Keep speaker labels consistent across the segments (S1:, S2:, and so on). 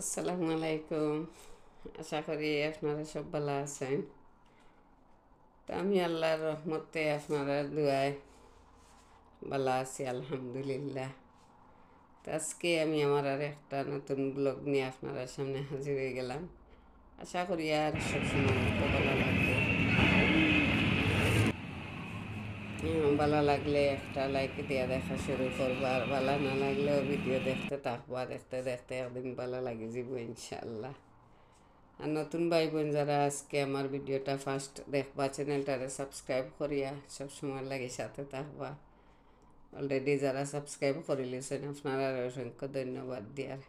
S1: আসসালামু আলাইকুম। আশা করি আপনারা সব ভালো আছেন। তো আমি আল্লাহর রহমতে আপনারা দুয়ায় ভালো আছি আলহামদুলিল্লাহ। তো আজকে আমি আমার আর একটা নতুন ব্লগ নিয়ে আপনারা সামনে হাজির হয়ে গেলাম। আশা করি আর সবসময় মতো ভালো লাগবে। ভালো লাগলে একটা লাইক দিয়ে দেখা শুরু করবো, আর ভালো না লাগলেও ভিডিও দেখতে থাকবো। দেখতে দেখতে একদিন ভালো লাগে যাবো ইনশাল্লাহ। আর নতুন ভাই বোন যারা আজকে আমার ভিডিওটা ফার্স্ট দেখবা, চ্যানেলটারে সাবস্ক্রাইব করিয়া সবসময় লাগে সাথে থাকবা। অলরেডি যারা সাবস্ক্রাইব করে লিছেন আপনারা অসংখ্য ধন্যবাদ দিয়ার।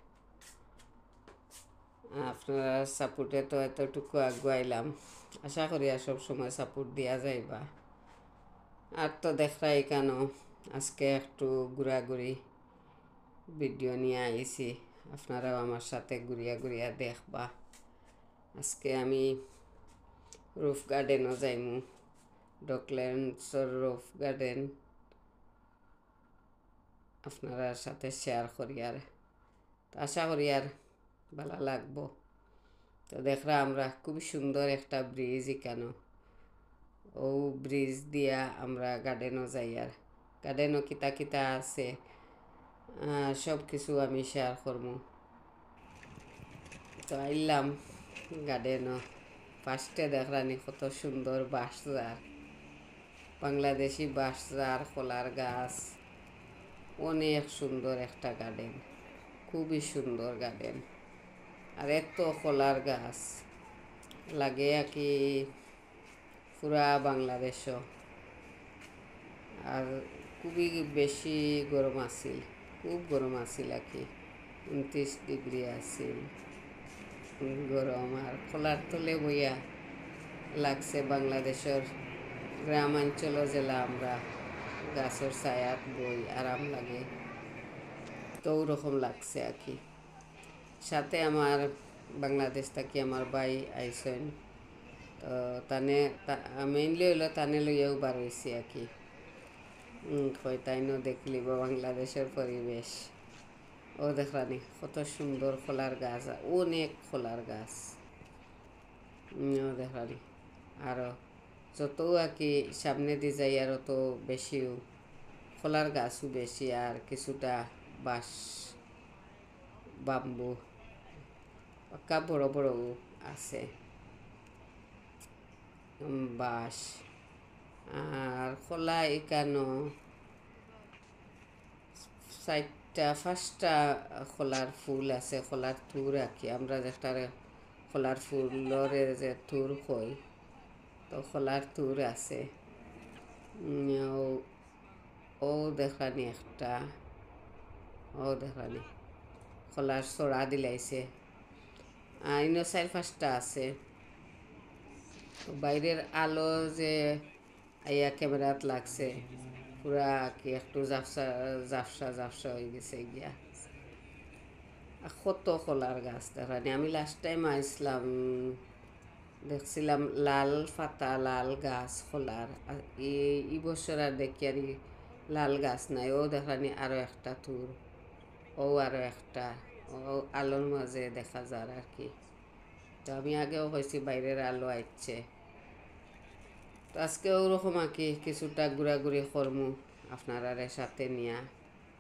S1: আপনারা সাপোর্টে তো এতটুকু আগুয়াইলাম, আশা করি আর সবসময় সাপোর্ট দিয়া যাইবা। আর তো দেখরাই কেন আজকে একটু ঘোরাঘুরি ভিডিও নিয়ে আইছি, আপনারাও আমার সাথে ঘুরিয়া ঘুরিয়া দেখবা। আজকে আমি রুফ গার্ডেনও যাইমু, ডকল্যান্ডসর রুফ গার্ডেন আপনারা সাথে শেয়ার করি। আর আশা করি আর ভালো লাগবো। তো দেখরা আমরা খুবই সুন্দর একটা ব্রিজ এখানে, ও ব্রিজ দিয়া আমরা গার্ডেনও যাই। আর গার্ডেনও কিতা কিতা আছে সব কিছু আমি শেয়ার করবো। তো আইলাম গার্ডেনও, ফার্স্টে দেখরানি কত সুন্দর বাঁশঝাড়, বাংলাদেশি বাঁশঝাড়, কলার গাছ, অনেক সুন্দর একটা গার্ডেন, খুবই সুন্দর গার্ডেন। আর এত কলার গাছ লাগে কি পুরা বাংলাদেশও। আর খুবই বেশি গরম আছিল, খুব গরম আছিল আর কি, 29 ডিগ্রি আছিল গরম। আর কলার তলে বইয়া লাগছে বাংলাদেশের গ্রামাঞ্চল জেলা, আমরা গাছের ছায়াত বই আরাম লাগে, তো ওরকম লাগছে আর কি। সাথে আমার বাংলাদেশ থেকে আমার ভাই আইসেন, তো তানে মেইনলি হইলো তানে লইয়াও বার হয়েছি আর কি। কই তাইনও দেখলিব বাংলাদেশের পরিবেশ। ও দেখলানি কত সুন্দর খোলার গাছ, অনেক খোলার গাছ। ও দেখলানি আরও যত আর কি সামনে দিয়ে যাই আরও তো বেশিও খোলার গাছও বেশি, আর কিছুটা বাঁশ বাম্বু পাক্কা বড় বড় আছে বাঁশ। আর খোলা এখানো পাঁচটা খোলার ফুল আছে, খোলার থুর রাখি আমরা যেটা খোলার ফুলরে যে থুর কই, তো খোলার থুর আছে। ও দেখানি একটা, ও দেখানি খোলার চড়া দিলাইছে। ইনো 4-5টা আছে। বাইরের আলো যে আইয়া ক্যামেরাত লাগছে, পুরা কি একটু জাফসা জাফসা জাফসা হয়ে গেছে গিয়া। কত কলার গাছ দেখানি। আমি লাস্ট টাইম আসলাম দেখছিলাম লাল পাতা লাল গাছ কলার, এই বছর আর দেখি আর লাল গাছ নাই। ও দেখানি আরও একটা তুর, ও আরও একটা, ও আলোর মাঝে দেখা যায় আর কি। তো আমি আগেও হয়েছি বাইরের আলো আইচ্ছে। তো আজকে ওরকম আর কি কিছুটা ঘোরাঘুরি করমু আপনারা সাথে নিয়া।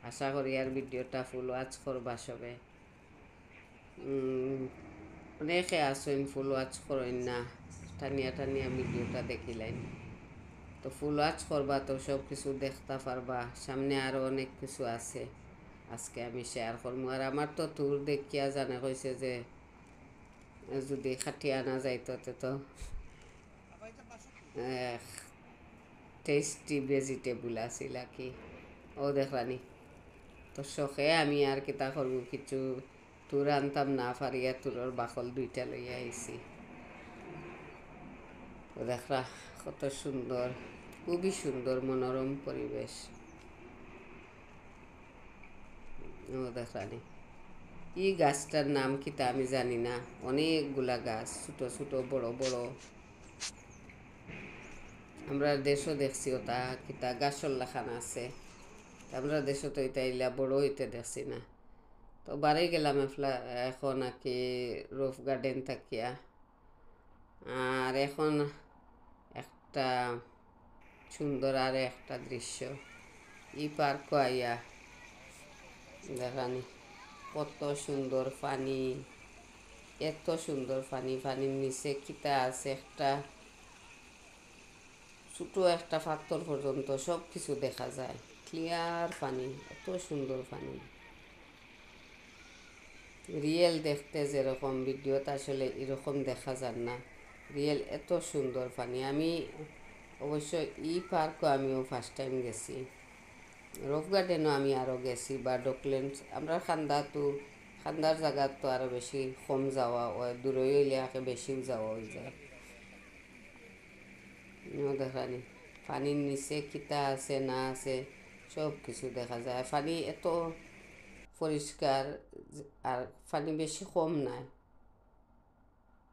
S1: আশা করি আর ভিডিওটা ফুল ওয়াচ করবা সবে। অনেকে আসেন ফুল ওয়াচ করেন না, টানিয়া টানিয়া ভিডিওটা দেখিলেন। তো ফুল ওয়াচ করবা তো সব কিছু দেখতে পারবা। সামনে আরও অনেক কিছু আছে আজকে আমি শেয়ার করবো। আর আমার তো ট্যুর দেখিয়া জানা হয়েছে যে যদি খাটিয়ে আনা যাইতো তো টেস্টি ভেজিটেবল আছিল আর কি। ও দেখলানি তো শখে আমি আর কিতা করবো, কিছু তুর আনতাম না পারিয়া তুরের বাকল 2টা লইয়া আইছি। ও দেখরা কত সুন্দর, খুবই সুন্দর মনোরম পরিবেশ। ও দেখলানি এই গাছটার নাম কিতা আমি জানি না, অনেকগুলা গাছ ছোটো ছোটো বড় বড়। আমরা দেশও দেখছি ওটা কিতা গাছর লাখান আছে, আমরা দেশও তো এটা ইলা বড় হইতে দেখছি না। তো তো বাড়ি গেলাম এখন আর কি রুফ গার্ডেন থাকিয়া। আর এখন একটা সুন্দর আর একটা দৃশ্য ই পার্ক আইয়া দেখানি কত সুন্দর পানি, এত সুন্দর পানি, পানির নিচে কিতা আছে একটা ছোটো একটা পাথর পর্যন্ত সব কিছু দেখা যায়, ক্লিয়ার পানি, এত সুন্দর পানি। রিয়েল দেখতে যেরকম ভিডিওতে আসলে এরকম দেখা যায় না, রিয়েল এত সুন্দর পানি। আমি অবশ্য ই পার্কও আমিও ফার্স্ট টাইম গেছি, রক গার্ডেনও আমি আরও গেছি, বা ডকল্যান্ড আমরা খান্দার জায়গা তো আরও বেশি কম যাওয়া হয়, দূরে হইলে আগে বেশিও যাওয়া হয়ে যায়। দেখানি পানির নিচে কিতা আছে না আছে সব কিছু দেখা যায়। পানি এত পরিষ্কার, আর পানি বেশি কম নাই,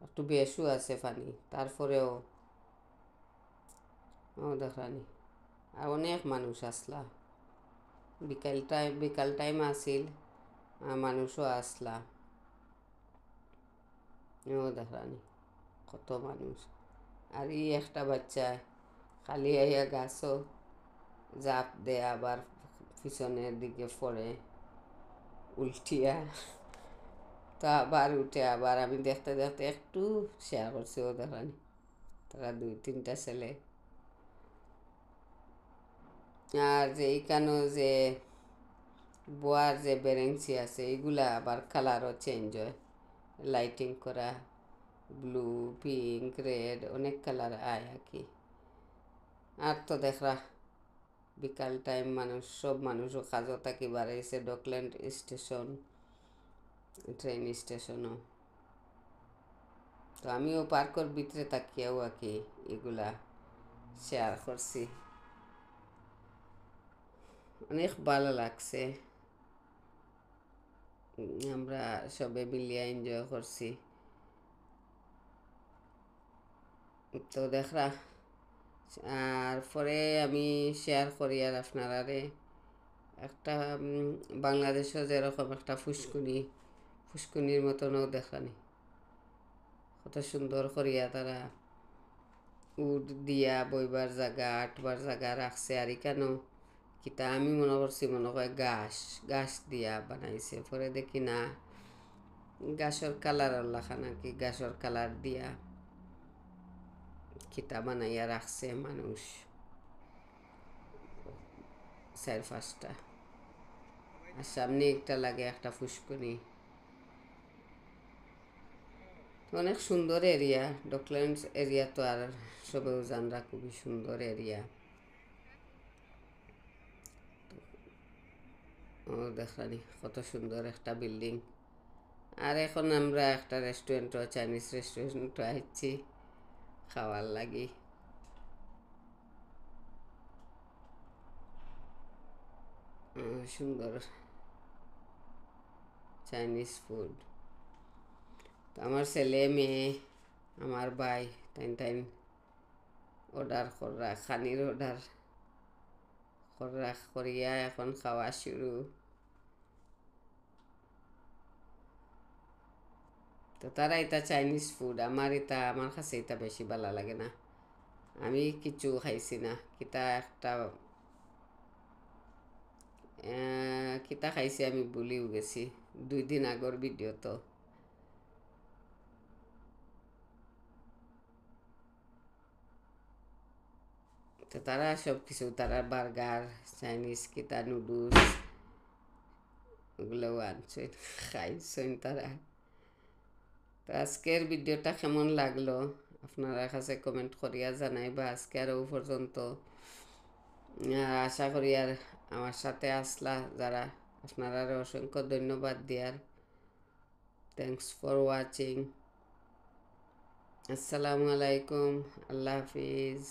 S1: একটু বেশও আছে পানি, তারপরেও দেখানি। আর অনেক মানুষ আসলা, বিকাল টাইম আসিল, মানুষও আসলা, দেখানি কত মানুষ। আর এই একটা বাচ্চা খালি আইয়া গাছও জাপ দেয়, আবার পিছনের দিকে পড়ে উল্টিয়া, তো আবার উঠে, আবার আমি দেখতে দেখতে একটু শেয়ার করছি, ও দেখানি তারা 2-3টা ছেলে। আর যে এইখানেও যে বোয়ার যে বেরেংসি আছে এইগুলা আবার কালারও চেঞ্জ হয়, লাইটিং করা, ব্লু, পিঙ্ক, রেড, অনেক কালার আয় আর কি। আর তো দেখরা বিকাল টাইম সব মানুষও কাজও থাকি বাড়াইছে, ডকল্যান্ড স্টেশন, ট্রেন স্টেশনও। তো আমিও পার্কের ভিতরে তাকিয়াও আর কি এগুলা শেয়ার করছি, অনেক ভালো লাগছে, আমরা সবে মিলিয়ে এনজয় করছি। তো দেখরা, আর পরে আমি শেয়ার করি আর আপনারা একটা বাংলাদেশও যেরকম একটা ফুসকুনির মতনও দেখানি, কত সুন্দর করিয়া তারা উড দিয়া বইবার জায়গা, আটবার জায়গা রাখছে। আর এখানেও কিতা আমি মনে করছি মনে হয় গাছ দিয়া বানাইছে, পরে দেখি না গাছের কালার লেখা নাকি, গাছের কালার দিয়া কিতা বানাইয়া রাখছে মানুষ 4-5টা। আর সামনে একটা লাগে একটা ফুসকুনি, অনেক সুন্দর এরিয়া। ডকল্যান্ডস এরিয়া তো আর সবেও জানরা খুবই সুন্দর এরিয়া। ও দেখানি কত সুন্দর একটা বিল্ডিং। আর এখন আমরা একটা রেস্টুরেন্টও, চাইনিজ রেস্টুরেন্টও আসছি খাওয়ার লাগি। সুন্দর চাইনিজ ফুড। তো আমার ছেলে মেয়ে আমার ভাই টাইন অর্ডার করা, খানির অর্ডার করিয়া এখন খাওয়া শুরু। তো তারা এটা চাইনিজ ফুড, আমার কাছে এটা বেশি ভালো লাগে না, আমি কিছু খাইছি না। কিতা খাইছি আমি ভুলিও গেছি, 2 দিন আগর ভিডিও। তো তারা সব কিছু, তারা বার্গার, চাইনিজ কিতা নুডলস ওগুলোও আনছেন, খাইছেন তারা। তো আজকের ভিডিওটা কেমন লাগলো আপনারা কাছে কমেন্ট করিয়া জানাইবা। আজকে আরও পর্যন্ত আশা করি আর আমার সাথে আসলা যারা, আপনারা অসংখ্য ধন্যবাদ দিয়ার। Thanks for watching. আসসালামু আলাইকুম, আল্লাহ হাফিজ।